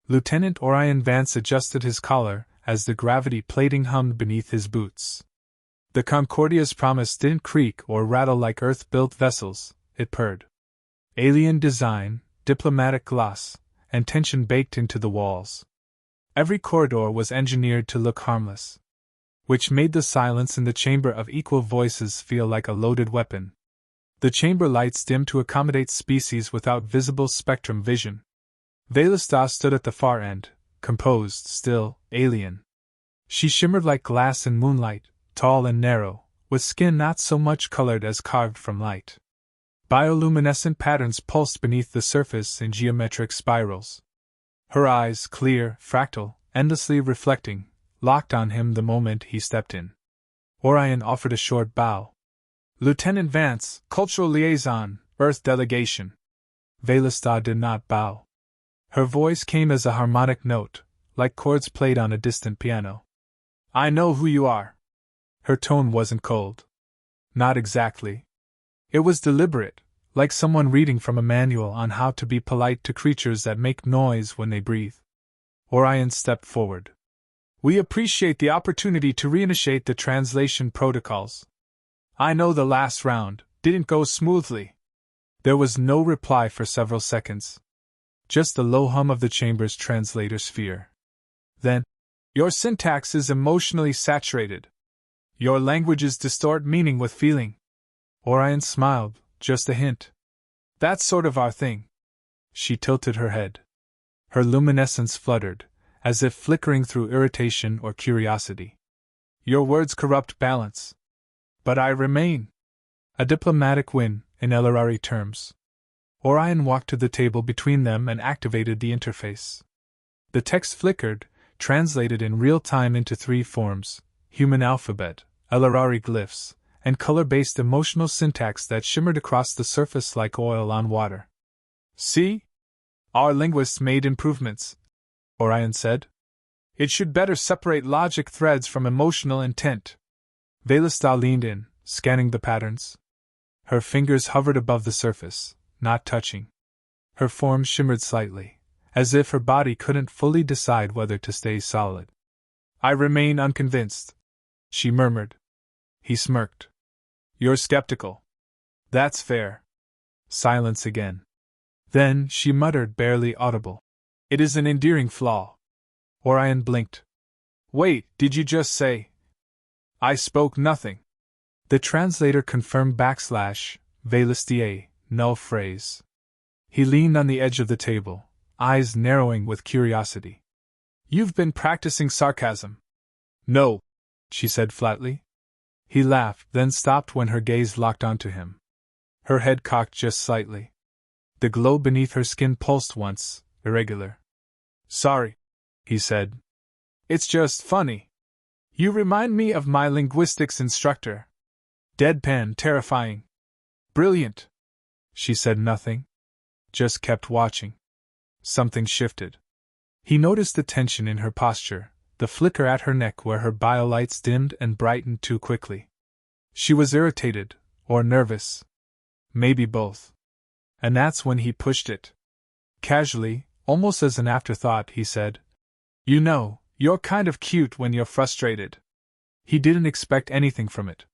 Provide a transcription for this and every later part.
Lieutenant Orion Vance adjusted his collar as the gravity plating hummed beneath his boots. The Concordia's promise didn't creak or rattle like Earth-built vessels, it purred. Alien design, diplomatic gloss, and tension baked into the walls. Every corridor was engineered to look harmless, which made the silence in the chamber of equal voices feel like a loaded weapon. The chamber lights dimmed to accommodate species without visible spectrum vision. Velista stood at the far end, composed, still, alien. She shimmered like glass in moonlight, tall and narrow, with skin not so much colored as carved from light. Bioluminescent patterns pulsed beneath the surface in geometric spirals. Her eyes, clear, fractal, endlessly reflecting, locked on him the moment he stepped in. Orion offered a short bow. Lieutenant Vance, Cultural Liaison, Earth Delegation. Velista did not bow. Her voice came as a harmonic note, like chords played on a distant piano. I know who you are. Her tone wasn't cold. Not exactly. It was deliberate, like someone reading from a manual on how to be polite to creatures that make noise when they breathe. Orion stepped forward. We appreciate the opportunity to reinitiate the translation protocols. I know the last round didn't go smoothly. There was no reply for several seconds. Just the low hum of the chamber's translator sphere. Then, your syntax is emotionally saturated. Your languages distort meaning with feeling. Orion smiled, just a hint. That's sort of our thing. She tilted her head. Her luminescence fluttered, as if flickering through irritation or curiosity. Your words corrupt balance. But I remain. A diplomatic win, in LRRE terms. Orion walked to the table between them and activated the interface. The text flickered, translated in real time into three forms: human alphabet, LRRE glyphs, and color-based emotional syntax that shimmered across the surface like oil on water. See? Our linguists made improvements, Orion said. It should better separate logic threads from emotional intent. Velista leaned in, scanning the patterns. Her fingers hovered above the surface, not touching. Her form shimmered slightly, as if her body couldn't fully decide whether to stay solid. I remain unconvinced, she murmured. He smirked. You're skeptical. That's fair. Silence again. Then she muttered, barely audible. It is an endearing flaw. Orion blinked. Wait, did you just say? I spoke nothing. The translator confirmed \Velistier, null phrase. He leaned on the edge of the table, eyes narrowing with curiosity. You've been practicing sarcasm. No, she said flatly. He laughed, then stopped when her gaze locked onto him. Her head cocked just slightly. The glow beneath her skin pulsed once, irregular. Sorry, he said. It's just funny. You remind me of my linguistics instructor. Deadpan, terrifying. Brilliant. She said nothing. Just kept watching. Something shifted. He noticed the tension in her posture, the flicker at her neck where her biolights dimmed and brightened too quickly. She was irritated, or nervous. Maybe both. And that's when he pushed it. Casually, almost as an afterthought, he said, You know, you're kind of cute when you're frustrated. He didn't expect anything from it.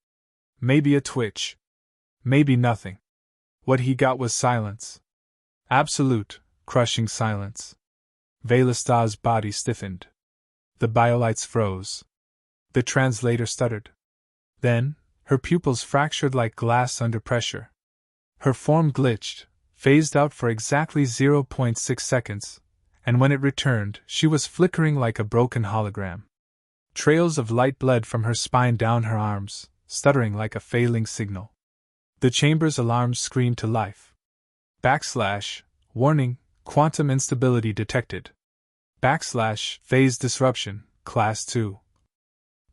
Maybe a twitch. Maybe nothing. What he got was silence. Absolute, crushing silence. Velista's body stiffened. The biolights froze. The translator stuttered. Then, her pupils fractured like glass under pressure. Her form glitched, phased out for exactly 0.6 seconds, and when it returned, she was flickering like a broken hologram. Trails of light bled from her spine down her arms, stuttering like a failing signal. The chamber's alarms screamed to life. Warning, quantum instability detected. Phase disruption, class 2.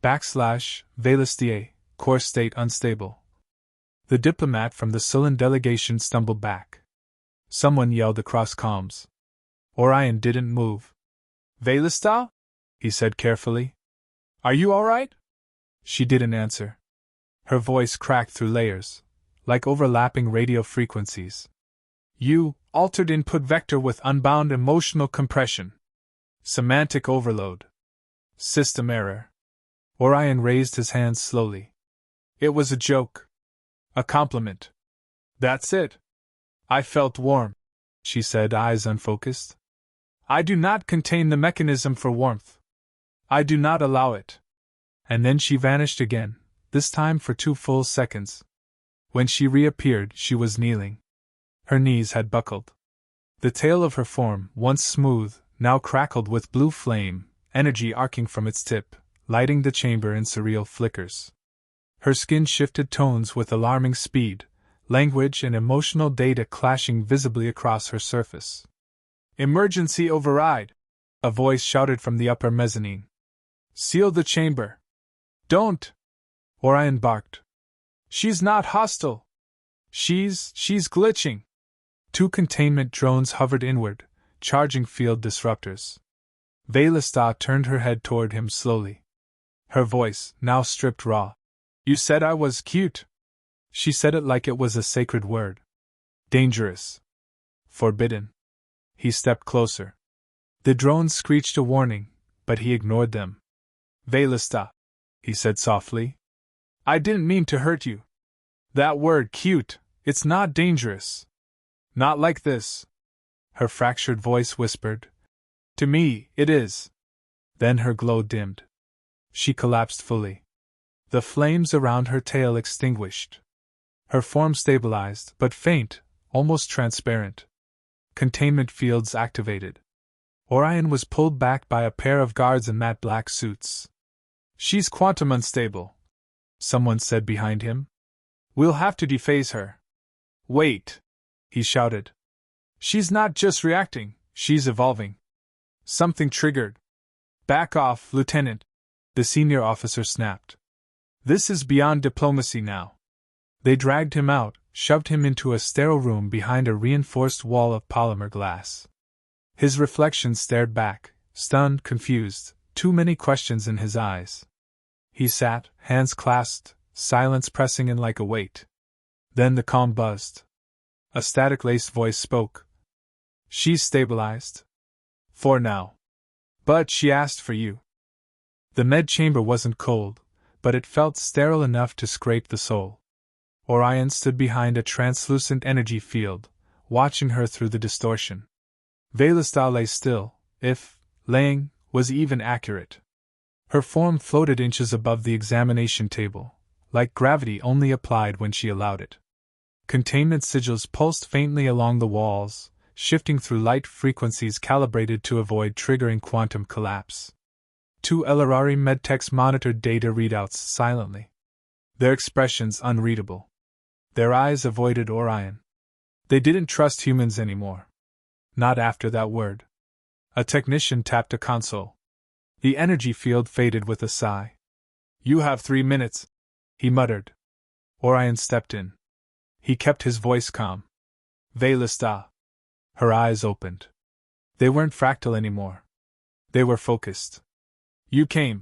Velistier, core state unstable. The diplomat from the Sullan delegation stumbled back. Someone yelled across comms. Orion didn't move. Velista? He said carefully. Are you all right? She didn't answer. Her voice cracked through layers, like overlapping radio frequencies. You, altered input vector with unbound emotional compression. Semantic overload. System error. Orion raised his hands slowly. It was a joke. A compliment. That's it. I felt warm, she said, eyes unfocused. I do not contain the mechanism for warmth. I do not allow it. And then she vanished again, this time for 2 full seconds. When she reappeared, she was kneeling. Her knees had buckled. The tail of her form, once smooth, now crackled with blue flame, energy arcing from its tip, lighting the chamber in surreal flickers. Her skin shifted tones with alarming speed, language and emotional data clashing visibly across her surface. Emergency override! A voice shouted from the upper mezzanine. Seal the chamber. Don't! Orion barked. She's not hostile. She's glitching. 2 containment drones hovered inward, charging field disruptors. Velista turned her head toward him slowly. Her voice, now stripped raw. You said I was cute. She said it like it was a sacred word. Dangerous. Forbidden. He stepped closer. The drones screeched a warning, but he ignored them. Velista, he said softly. I didn't mean to hurt you. That word cute, it's not dangerous. Not like this. Her fractured voice whispered. To me, it is. Then her glow dimmed. She collapsed fully. The flames around her tail extinguished. Her form stabilized, but faint, almost transparent. Containment fields activated. Orion was pulled back by a pair of guards in matte black suits. She's quantum unstable, someone said behind him. We'll have to dephase her. Wait, he shouted. She's not just reacting, she's evolving. Something triggered. Back off, Lieutenant, the senior officer snapped. This is beyond diplomacy now. They dragged him out, shoved him into a sterile room behind a reinforced wall of polymer glass. His reflection stared back, stunned, confused, too many questions in his eyes. He sat, hands clasped, silence pressing in like a weight. Then the calm buzzed. A static-laced voice spoke. She's stabilized. For now. But she asked for you. The med chamber wasn't cold, but it felt sterile enough to scrape the soul. Orion stood behind a translucent energy field, watching her through the distortion. Velista lay still, if laying was even accurate. Her form floated inches above the examination table, like gravity only applied when she allowed it. Containment sigils pulsed faintly along the walls, shifting through light frequencies calibrated to avoid triggering quantum collapse. 2 Elarari medtechs monitored data readouts silently. Their expressions unreadable. Their eyes avoided Orion. They didn't trust humans anymore. Not after that word. A technician tapped a console. The energy field faded with a sigh. You have 3 minutes, he muttered. Orion stepped in. He kept his voice calm. Velista. Her eyes opened. They weren't fractal anymore. They were focused. You came,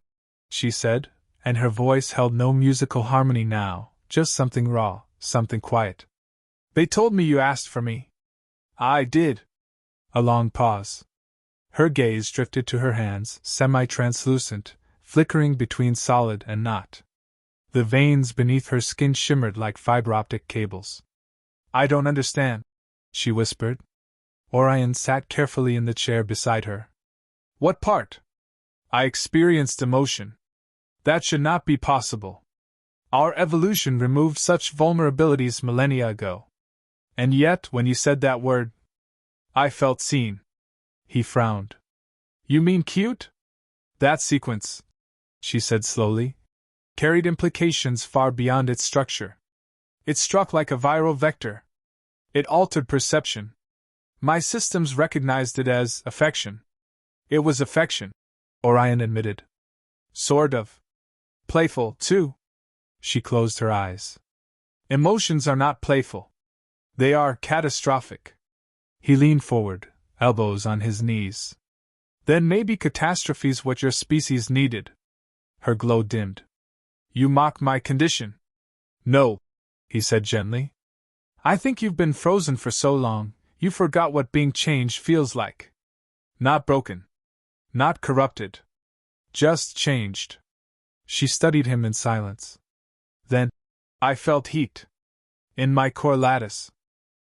she said, and her voice held no musical harmony now, just something raw, something quiet. They told me you asked for me. I did. A long pause. Her gaze drifted to her hands, semi-translucent, flickering between solid and not. The veins beneath her skin shimmered like fiber-optic cables. I don't understand, she whispered. Orion sat carefully in the chair beside her. What part? I experienced emotion. That should not be possible. Our evolution removed such vulnerabilities millennia ago. And yet, when you said that word, I felt seen. He frowned. You mean cute? That sequence, she said slowly, carried implications far beyond its structure. It struck like a viral vector. It altered perception. My systems recognized it as affection. It was affection, Orion admitted. Sort of. Playful, too. She closed her eyes. Emotions are not playful. They are catastrophic. He leaned forward, elbows on his knees. Then maybe catastrophe's what your species needed. Her glow dimmed. You mock my condition. No, he said gently. I think you've been frozen for so long, you forgot what being changed feels like. Not broken. Not corrupted. Just changed. She studied him in silence. Then, I felt heat. In my core lattice.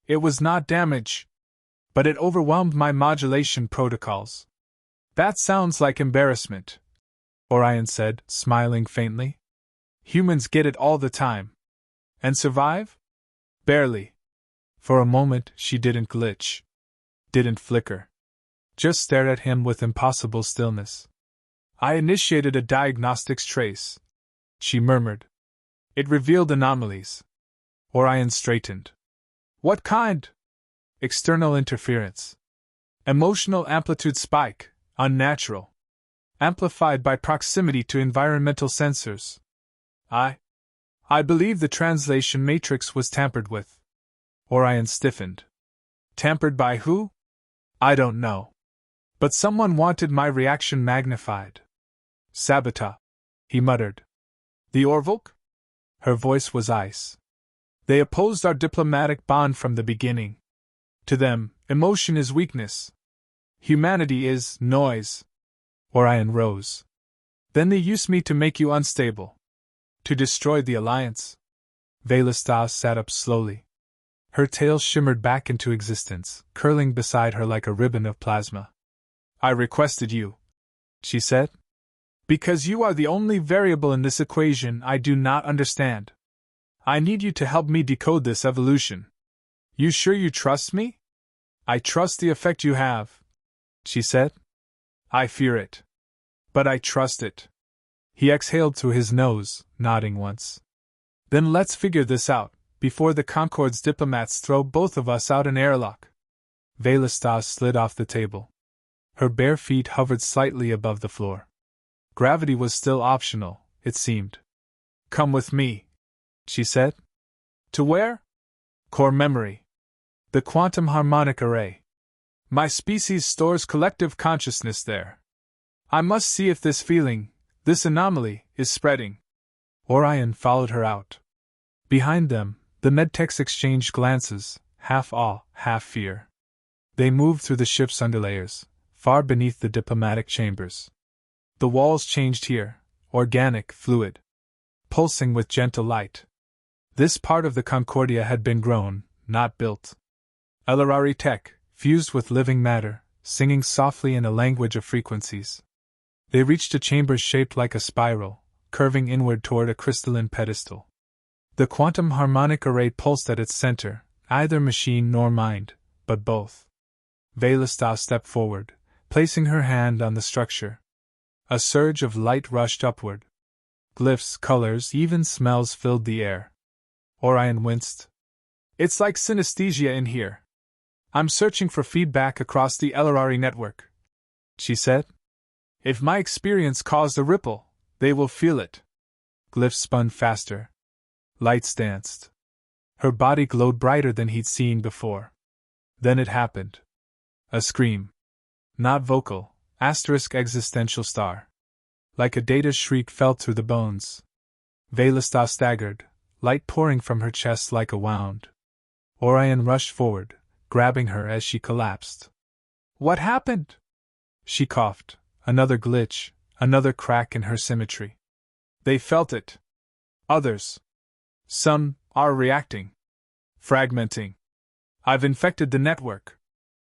It was not damage. But it overwhelmed my modulation protocols. That sounds like embarrassment, Orion said, smiling faintly. Humans get it all the time. And survive? Barely. For a moment, she didn't glitch. Didn't flicker. Just stared at him with impossible stillness. I initiated a diagnostics trace, she murmured. It revealed anomalies. Orion straightened. What kind? External interference. Emotional amplitude spike, unnatural. Amplified by proximity to environmental sensors. I believe the translation matrix was tampered with. Orion stiffened. Tampered by who? I don't know. But someone wanted my reaction magnified. Sabotage, he muttered. The Orvuk? Her voice was ice. They opposed our diplomatic bond from the beginning. To them, emotion is weakness. Humanity is noise. Orion rose. Then they used me to make you unstable. To destroy the alliance. Velastas sat up slowly. Her tail shimmered back into existence, curling beside her like a ribbon of plasma. I requested you, she said. Because you are the only variable in this equation I do not understand. I need you to help me decode this evolution. You sure you trust me? I trust the effect you have, she said. I fear it. But I trust it. He exhaled through his nose, nodding once. Then let's figure this out, before the Concord's diplomats throw both of us out an airlock. Velastas slid off the table. Her bare feet hovered slightly above the floor. Gravity was still optional, it seemed. Come with me, she said. To where? Core memory. The quantum harmonic array. My species stores collective consciousness there. I must see if this feeling, this anomaly, is spreading. Orion followed her out. Behind them, the medtechs exchanged glances, half awe, half fear. They moved through the ship's underlayers, far beneath the diplomatic chambers. The walls changed here, organic, fluid, pulsing with gentle light. This part of the Concordia had been grown, not built. Elarari tech, fused with living matter, singing softly in a language of frequencies. They reached a chamber shaped like a spiral, curving inward toward a crystalline pedestal. The quantum harmonic array pulsed at its center, neither machine nor mind, but both. Velastas stepped forward, placing her hand on the structure. A surge of light rushed upward. Glyphs, colors, even smells filled the air. Orion winced. It's like synesthesia in here. I'm searching for feedback across the Elarari network, she said. If my experience caused a ripple, they will feel it. Glyphs spun faster. Lights danced. Her body glowed brighter than he'd seen before. Then it happened. A scream. Not vocal, existential star. Like a data's shriek fell through the bones. Velastas staggered, light pouring from her chest like a wound. Orion rushed forward, grabbing her as she collapsed. What happened? She coughed. Another glitch, another crack in her symmetry. They felt it. Others. Some are reacting. Fragmenting. I've infected the network.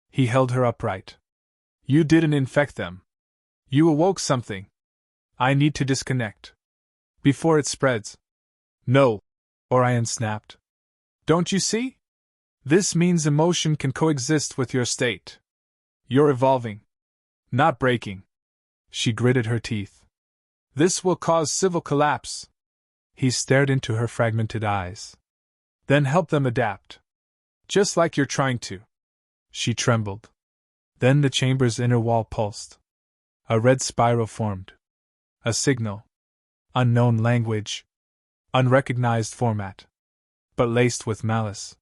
He held her upright. You didn't infect them. You awoke something. I need to disconnect. Before it spreads. No, Orion snapped. Don't you see? This means emotion can coexist with your state. You're evolving. Not breaking. She gritted her teeth. This will cause civil collapse. He stared into her fragmented eyes. Then help them adapt. Just like you're trying to. She trembled. Then the chamber's inner wall pulsed. A red spiral formed. A signal. Unknown language. Unrecognized format. But laced with malice.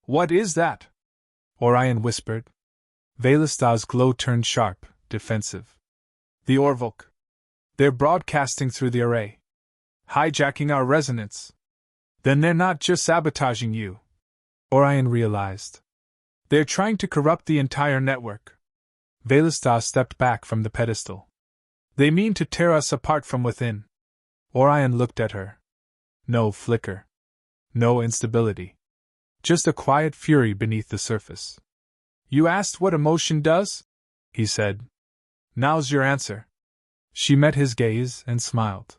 What is that? Orion whispered. Velastas' glow turned sharp, defensive. The Orvuk. They're broadcasting through the array. Hijacking our resonance. Then they're not just sabotaging you. Orion realized. They're trying to corrupt the entire network. Velastar stepped back from the pedestal. They mean to tear us apart from within. Orion looked at her. No flicker. No instability. Just a quiet fury beneath the surface. You asked what emotion does? He said. Now's your answer. She met his gaze and smiled.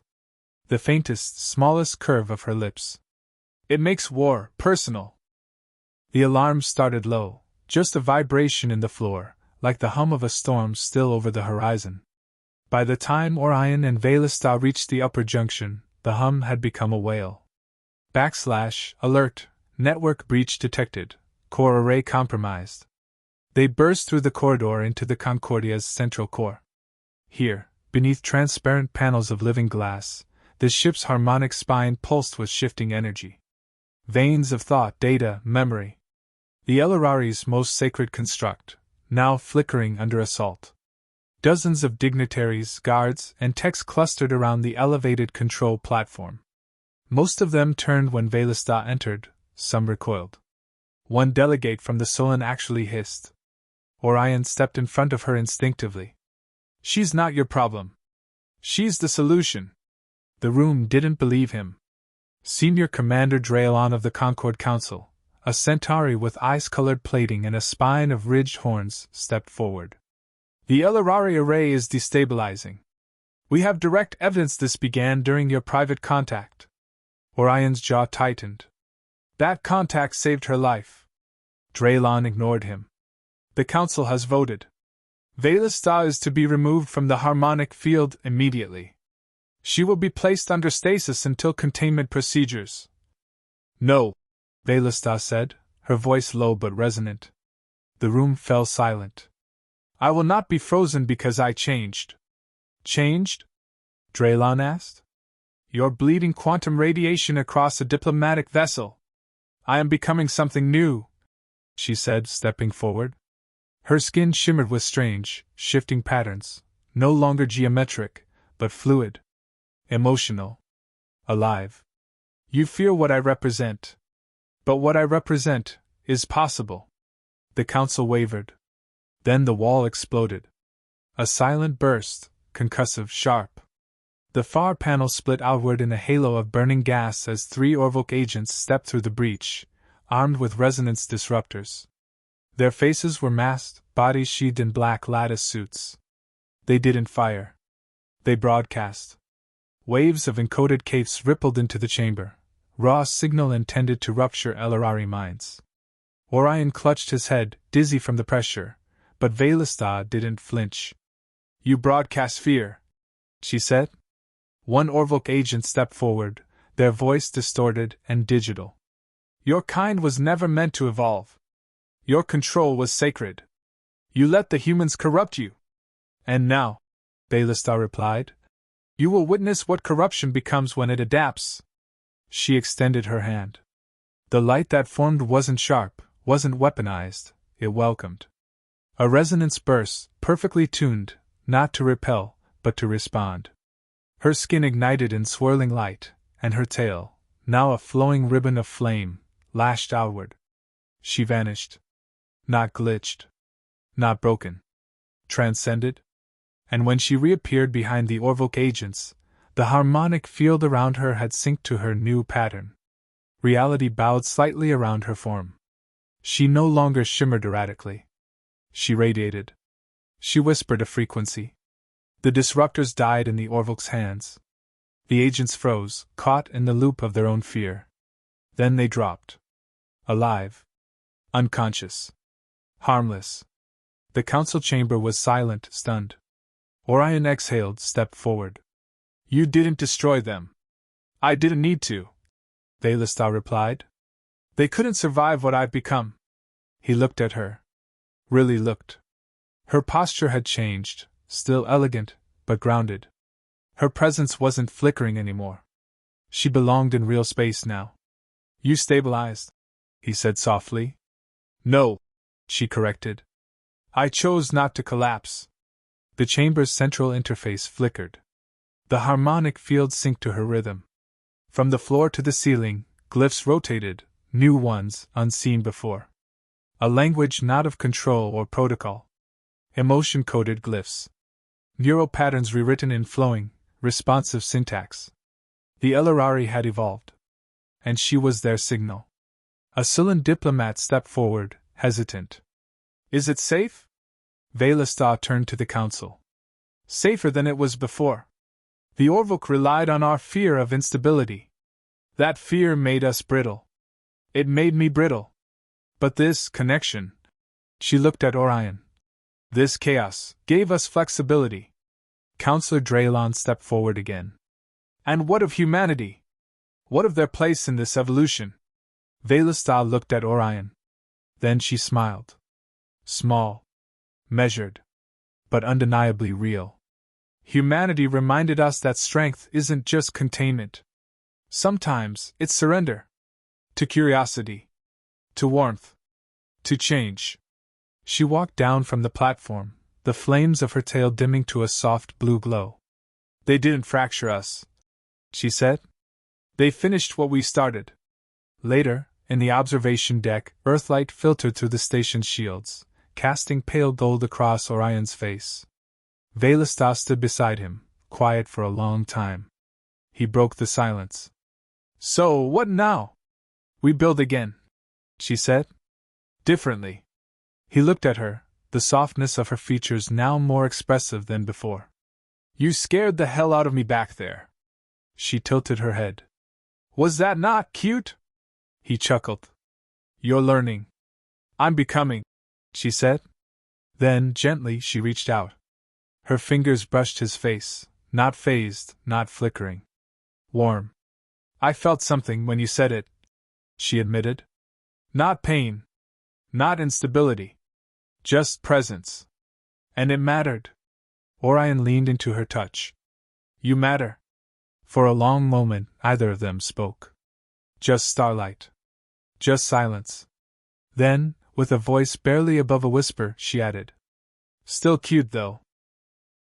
The faintest, smallest curve of her lips. It makes war personal. The alarm started low, just a vibration in the floor, like the hum of a storm still over the horizon. By the time Orion and Velastar reached the upper junction, the hum had become a wail. Alert, network breach detected, core array compromised. They burst through the corridor into the Concordia's central core. Here, beneath transparent panels of living glass, the ship's harmonic spine pulsed with shifting energy. Veins of thought, data, memory. The Elorari's most sacred construct, now flickering under assault. Dozens of dignitaries, guards, and techs clustered around the elevated control platform. Most of them turned when Velastar entered, some recoiled. One delegate from the Solon actually hissed. Orion stepped in front of her instinctively. She's not your problem. She's the solution. The room didn't believe him. Senior Commander Draelon of the Concord Council, a centauri with ice-colored plating and a spine of ridged horns, stepped forward. The Elorari array is destabilizing. We have direct evidence this began during your private contact. Orion's jaw tightened. That contact saved her life. Draelon ignored him. The Council has voted. Velastar is to be removed from the harmonic field immediately. She will be placed under stasis until containment procedures. No, Velastar said, her voice low but resonant. The room fell silent. I will not be frozen because I changed. Changed? Draelon asked. You're bleeding quantum radiation across a diplomatic vessel. I am becoming something new, she said, stepping forward. Her skin shimmered with strange, shifting patterns, no longer geometric, but fluid. Emotional. Alive. You fear what I represent. But what I represent is possible. The Council wavered. Then the wall exploded. A silent burst, concussive, sharp. The far panel split outward in a halo of burning gas as 3 Orvok agents stepped through the breach, armed with resonance disruptors. Their faces were masked, bodies sheathed in black lattice suits. They didn't fire. They broadcast. Waves of encoded capes rippled into the chamber, raw signal intended to rupture Elorari minds. Orion clutched his head, dizzy from the pressure, but Velastar didn't flinch. You broadcast fear, she said. One Orvok agent stepped forward, their voice distorted and digital. Your kind was never meant to evolve. Your control was sacred. You let the humans corrupt you. And now, Velastar replied, you will witness what corruption becomes when it adapts. She extended her hand. The light that formed wasn't sharp, wasn't weaponized, it welcomed. A resonance burst, perfectly tuned, not to repel, but to respond. Her skin ignited in swirling light, and her tail, now a flowing ribbon of flame, lashed outward. She vanished. Not glitched. Not broken. Transcended. And when she reappeared behind the Orvok agents, the harmonic field around her had synced to her new pattern. Reality bowed slightly around her form. She no longer shimmered erratically. She radiated. She whispered a frequency. The disruptors died in the Orvok's hands. The agents froze, caught in the loop of their own fear. Then they dropped. Alive. Unconscious. Harmless. The council chamber was silent, stunned. Orion exhaled, stepped forward. You didn't destroy them. I didn't need to, Velastar replied. They couldn't survive what I've become. He looked at her. Really looked. Her posture had changed, still elegant, but grounded. Her presence wasn't flickering anymore. She belonged in real space now. You stabilized, he said softly. No, she corrected. I chose not to collapse. The chamber's central interface flickered. The harmonic field synced to her rhythm. From the floor to the ceiling, glyphs rotated, new ones unseen before. A language not of control or protocol. Emotion-coded glyphs. Neural patterns rewritten in flowing, responsive syntax. The Elorari had evolved. And she was their signal. A Silan diplomat stepped forward, hesitant. Is it safe? Velastar turned to the council. Safer than it was before. The Orvuk relied on our fear of instability. That fear made us brittle. It made me brittle. But this connection. She looked at Orion. This chaos gave us flexibility. Counselor Draylon stepped forward again. And what of humanity? What of their place in this evolution? Velastar looked at Orion. Then she smiled. Small. Measured. But undeniably real. Humanity reminded us that strength isn't just containment. Sometimes it's surrender. To curiosity. To warmth. To change. She walked down from the platform, the flames of her tail dimming to a soft blue glow. They didn't fracture us, she said. They finished what we started. Later, in the observation deck, Earthlight filtered through the station's shields, casting pale gold across Orion's face. Velastar stood beside him, quiet for a long time. He broke the silence. So, what now? We build again, she said. Differently. He looked at her, the softness of her features now more expressive than before. You scared the hell out of me back there. She tilted her head. Was that not cute? He chuckled. You're learning. I'm becoming, she said. Then, gently, she reached out. Her fingers brushed his face, not phased, not flickering. Warm. I felt something when you said it, she admitted. Not pain. Not instability. Just presence. And it mattered. Orion leaned into her touch. You matter. For a long moment, neither of them spoke. Just starlight. Just silence. Then, with a voice barely above a whisper, she added. Still cute, though.